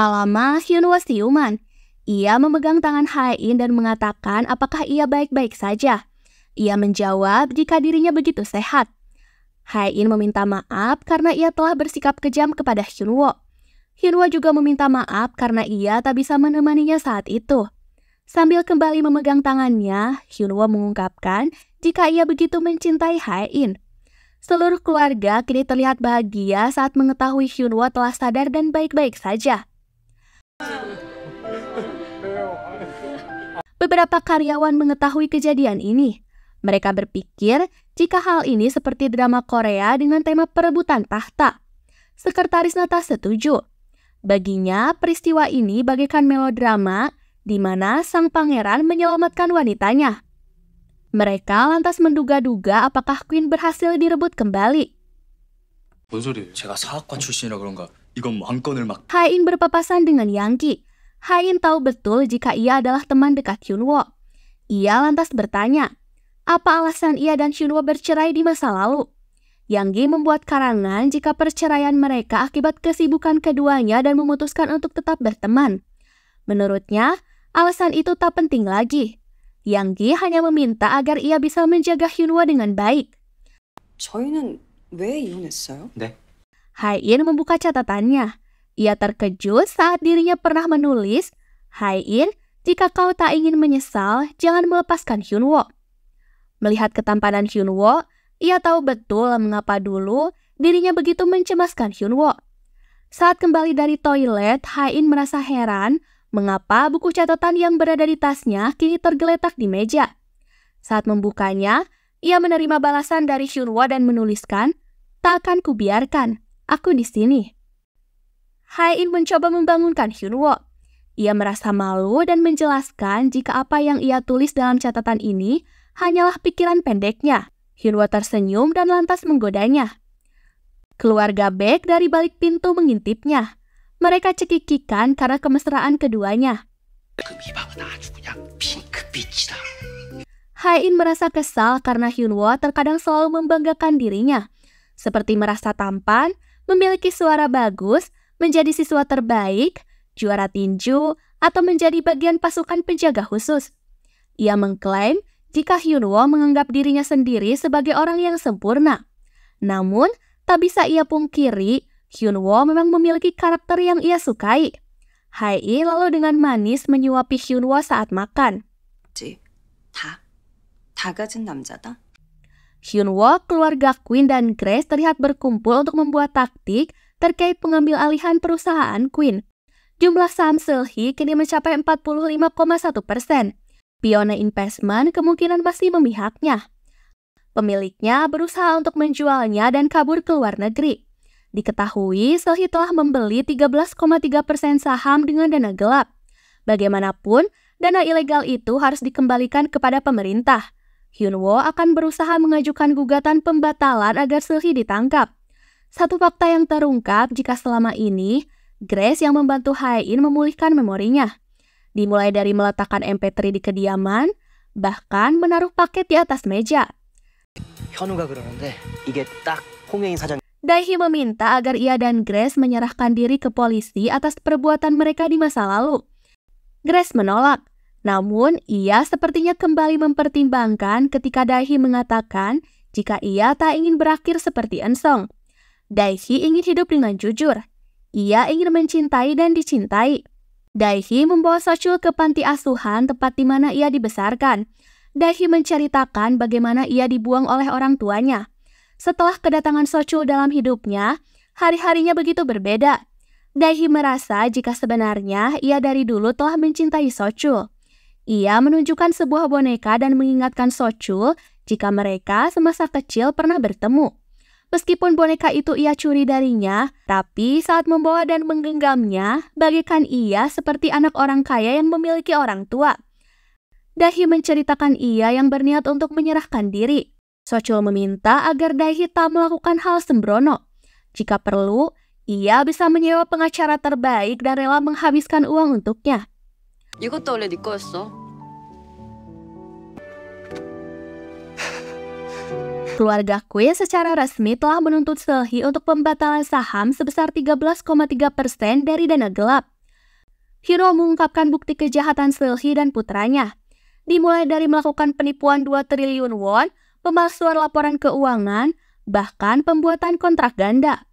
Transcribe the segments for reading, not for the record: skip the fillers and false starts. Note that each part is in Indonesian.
Tak lama, Hyunwoo siuman. Ia memegang tangan Hae-in dan mengatakan apakah ia baik-baik saja. Ia menjawab jika dirinya begitu sehat. Hae-in meminta maaf karena ia telah bersikap kejam kepada Hyunwoo. Hyunwoo juga meminta maaf karena ia tak bisa menemaninya saat itu. Sambil kembali memegang tangannya, Hyunwoo mengungkapkan jika ia begitu mencintai Hae-in. Seluruh keluarga kini terlihat bahagia saat mengetahui Hyunwoo telah sadar dan baik-baik saja. Beberapa karyawan mengetahui kejadian ini. Mereka berpikir jika hal ini seperti drama Korea dengan tema perebutan tahta. Sekretaris Nata setuju. Baginya, peristiwa ini bagaikan melodrama di mana sang pangeran menyelamatkan wanitanya. Mereka lantas menduga-duga apakah Queen berhasil direbut kembali. 뭔 소리예요? 제가 사학과 출신이라 그런가? 이건 왕권을 막... Hae-in berpapasan dengan Yang-gi. Hae-in tahu betul jika ia adalah teman dekat Hyunwoo. Ia lantas bertanya, apa alasan ia dan Hyunwoo bercerai di masa lalu? Yang-gi membuat karangan jika perceraian mereka akibat kesibukan keduanya dan memutuskan untuk tetap berteman. Menurutnya, alasan itu tak penting lagi. Yang-gi hanya meminta agar ia bisa menjaga Hyunwoo dengan baik. 저희는 왜 이혼했어요? 네? Hae-in membuka catatannya. Ia terkejut saat dirinya pernah menulis, Hae-in, jika kau tak ingin menyesal, jangan melepaskan Hyunwoo. Melihat ketampanan Hyunwoo, ia tahu betul mengapa dulu dirinya begitu mencemaskan Hyunwoo. Saat kembali dari toilet, Hae-in merasa heran mengapa buku catatan yang berada di tasnya kini tergeletak di meja. Saat membukanya, ia menerima balasan dari Hyunwoo dan menuliskan, tak akan kubiarkan, aku di sini. Hae-in mencoba membangunkan Hyunwoo. Ia merasa malu dan menjelaskan jika apa yang ia tulis dalam catatan ini hanyalah pikiran pendeknya. Hyunwoo tersenyum dan lantas menggodanya. Keluarga Baek dari balik pintu mengintipnya. Mereka cekikikan karena kemesraan keduanya. Hae-in merasa kesal karena Hyunwoo terkadang selalu membanggakan dirinya. Seperti merasa tampan, memiliki suara bagus, menjadi siswa terbaik, juara tinju, atau menjadi bagian pasukan penjaga khusus. Ia mengklaim jika Hyunwoo menganggap dirinya sendiri sebagai orang yang sempurna. Namun, tak bisa ia pungkiri, Hyunwoo memang memiliki karakter yang ia sukai. Hae-in lalu dengan manis menyuapi Hyunwoo saat makan. 다 가진 남자다. Hyunwoo, keluarga Queen dan Grace terlihat berkumpul untuk membuat taktik terkait pengambil alihan perusahaan Queen. Jumlah saham Seulgi kini mencapai 45,1%. Pione Investment kemungkinan masih memihaknya. Pemiliknya berusaha untuk menjualnya dan kabur ke luar negeri. Diketahui Seulgi telah membeli 13,3% saham dengan dana gelap. Bagaimanapun, dana ilegal itu harus dikembalikan kepada pemerintah. Hyunwoo akan berusaha mengajukan gugatan pembatalan agar Seulgi ditangkap. Satu fakta yang terungkap jika selama ini, Grace yang membantu Hae-in memulihkan memorinya. Dimulai dari meletakkan MP3 di kediaman, bahkan menaruh paket di atas meja. Dae-hee meminta agar ia dan Grace menyerahkan diri ke polisi atas perbuatan mereka di masa lalu. Grace menolak, namun ia sepertinya kembali mempertimbangkan ketika Dae-hee mengatakan jika ia tak ingin berakhir seperti Eun-sung. Dae-hee ingin hidup dengan jujur. Ia ingin mencintai dan dicintai. Dae-hee membawa Sochul ke panti asuhan tempat di mana ia dibesarkan. Dae-hee menceritakan bagaimana ia dibuang oleh orang tuanya. Setelah kedatangan Sochul dalam hidupnya, hari-harinya begitu berbeda. Dae-hee merasa jika sebenarnya ia dari dulu telah mencintai Sochul. Ia menunjukkan sebuah boneka dan mengingatkan Sochul jika mereka semasa kecil pernah bertemu. Meskipun boneka itu ia curi darinya, tapi saat membawa dan menggenggamnya, bagaikan ia seperti anak orang kaya yang memiliki orang tua. Dae-hee menceritakan ia yang berniat untuk menyerahkan diri. Sochul meminta agar Dae-hee tak melakukan hal sembrono. Jika perlu, ia bisa menyewa pengacara terbaik dan rela menghabiskan uang untuknya. 이것도 원래 네 거였어. Keluarga Queen secara resmi telah menuntut Seulgi untuk pembatalan saham sebesar 13,3% dari dana gelap. Hyunwoo mengungkapkan bukti kejahatan Seulgi dan putranya, dimulai dari melakukan penipuan 2 triliun won, pemalsuan laporan keuangan, bahkan pembuatan kontrak ganda.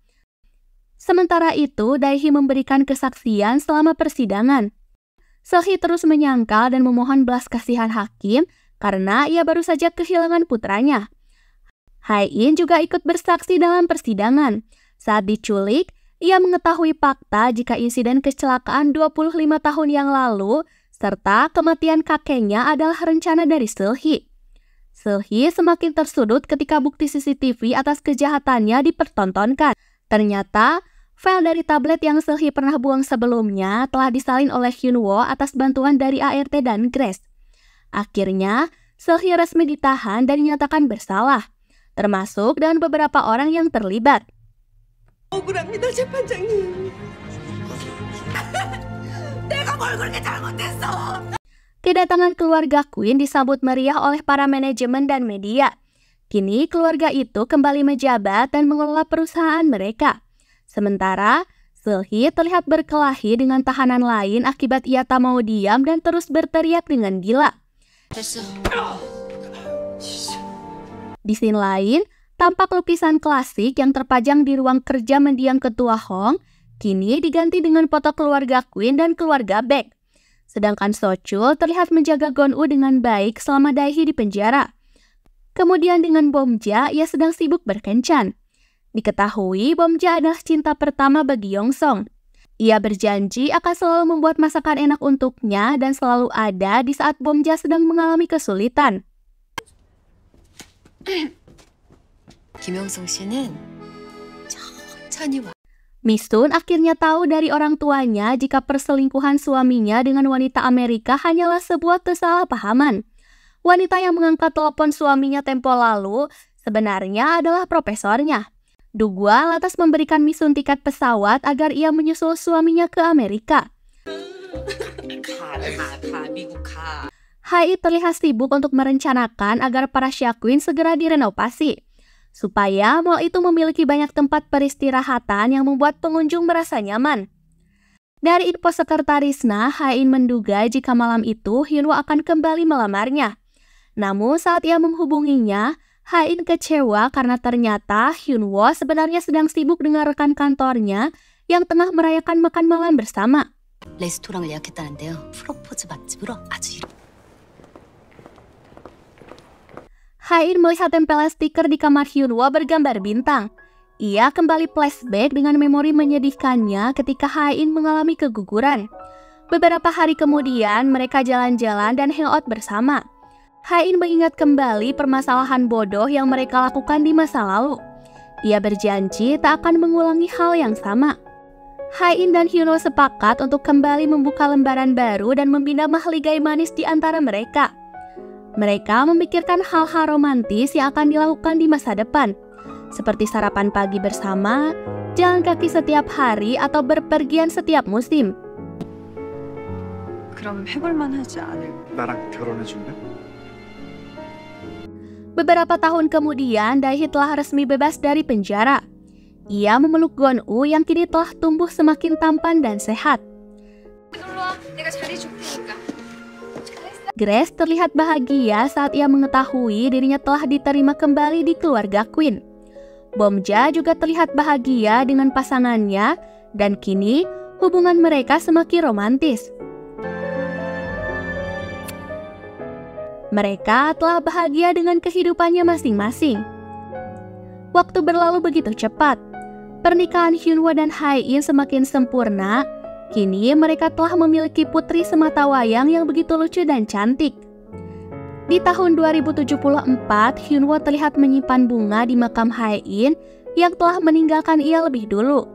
Sementara itu, Dae-hee memberikan kesaksian selama persidangan. Seulgi terus menyangkal dan memohon belas kasihan hakim karena ia baru saja kehilangan putranya. Hae-in juga ikut bersaksi dalam persidangan. Saat diculik, ia mengetahui fakta jika insiden kecelakaan 25 tahun yang lalu serta kematian kakeknya adalah rencana dari Seulgi. Seulgi semakin tersudut ketika bukti CCTV atas kejahatannya dipertontonkan. Ternyata, file dari tablet yang Seulgi pernah buang sebelumnya telah disalin oleh Hyunwoo atas bantuan dari ART dan Grace. Akhirnya, Seulgi resmi ditahan dan dinyatakan bersalah, termasuk dengan beberapa orang yang terlibat. 억울합니다, 재판장님. 내가 뭘 그렇게 잘못했어? Kedatangan keluarga Queen disambut meriah oleh para manajemen dan media. Kini keluarga itu kembali menjabat dan mengelola perusahaan mereka. Sementara, Seulgi terlihat berkelahi dengan tahanan lain akibat ia tak mau diam dan terus berteriak dengan gila. Di scene lain, tampak lukisan klasik yang terpajang di ruang kerja mendiang ketua Hong, kini diganti dengan foto keluarga Queen dan keluarga Baek. Sedangkan So-chul terlihat menjaga Gon-woo dengan baik selama Dae-hee di penjara. Kemudian dengan Bom-ja, ia sedang sibuk berkencan. Diketahui Bom-ja adalah cinta pertama bagi Yong-song. Ia berjanji akan selalu membuat masakan enak untuknya dan selalu ada di saat Bom-ja sedang mengalami kesulitan. 김영성 씨는 천천히 와. Mi-sun akhirnya tahu dari orang tuanya jika perselingkuhan suaminya dengan wanita Amerika hanyalah sebuah kesalahpahaman. Wanita yang mengangkat telepon suaminya tempo lalu sebenarnya adalah profesornya. Dugwa lantas memberikan Mi-sun tiket pesawat agar ia menyusul suaminya ke Amerika. Hae terlihat sibuk untuk merencanakan agar para Shakwin segera direnovasi, supaya mall itu memiliki banyak tempat peristirahatan yang membuat pengunjung merasa nyaman. Dari info sekretarisnya, Hae-in menduga jika malam itu Hyunwoo akan kembali melamarnya. Namun saat ia menghubunginya, Hae-in kecewa karena ternyata Hyunwoo sebenarnya sedang sibuk dengan rekan kantornya yang tengah merayakan makan malam bersama. 레스토랑을 예약했다는데요. 프로포즈 맛집으로 아주 Hae-in melihat tempelan stiker di kamar Hyunwoo bergambar bintang. Ia kembali flashback dengan memori menyedihkannya ketika Hae-in mengalami keguguran. Beberapa hari kemudian, mereka jalan-jalan dan hangout bersama. Hae-in mengingat kembali permasalahan bodoh yang mereka lakukan di masa lalu. Ia berjanji tak akan mengulangi hal yang sama. Hae-in dan Hyunwoo sepakat untuk kembali membuka lembaran baru dan membina mahligai manis di antara mereka. Mereka memikirkan hal-hal romantis yang akan dilakukan di masa depan, seperti sarapan pagi bersama, jalan kaki setiap hari, atau berpergian setiap musim. 그럼 해볼만 하지 않을까? 나랑 결혼해줄래? Beberapa tahun kemudian, Dae-hee telah resmi bebas dari penjara. Ia memeluk Gon-woo yang kini telah tumbuh semakin tampan dan sehat. Grace terlihat bahagia saat ia mengetahui dirinya telah diterima kembali di keluarga Queen. Bom-ja juga terlihat bahagia dengan pasangannya dan kini hubungan mereka semakin romantis. Mereka telah bahagia dengan kehidupannya masing-masing. Waktu berlalu begitu cepat. Pernikahan Hyunwoo dan Hae-in semakin sempurna. Kini mereka telah memiliki putri sematawayang yang begitu lucu dan cantik. Di tahun 2074, Hyunwoo terlihat menyimpan bunga di makam Hae-in yang telah meninggalkan ia lebih dulu.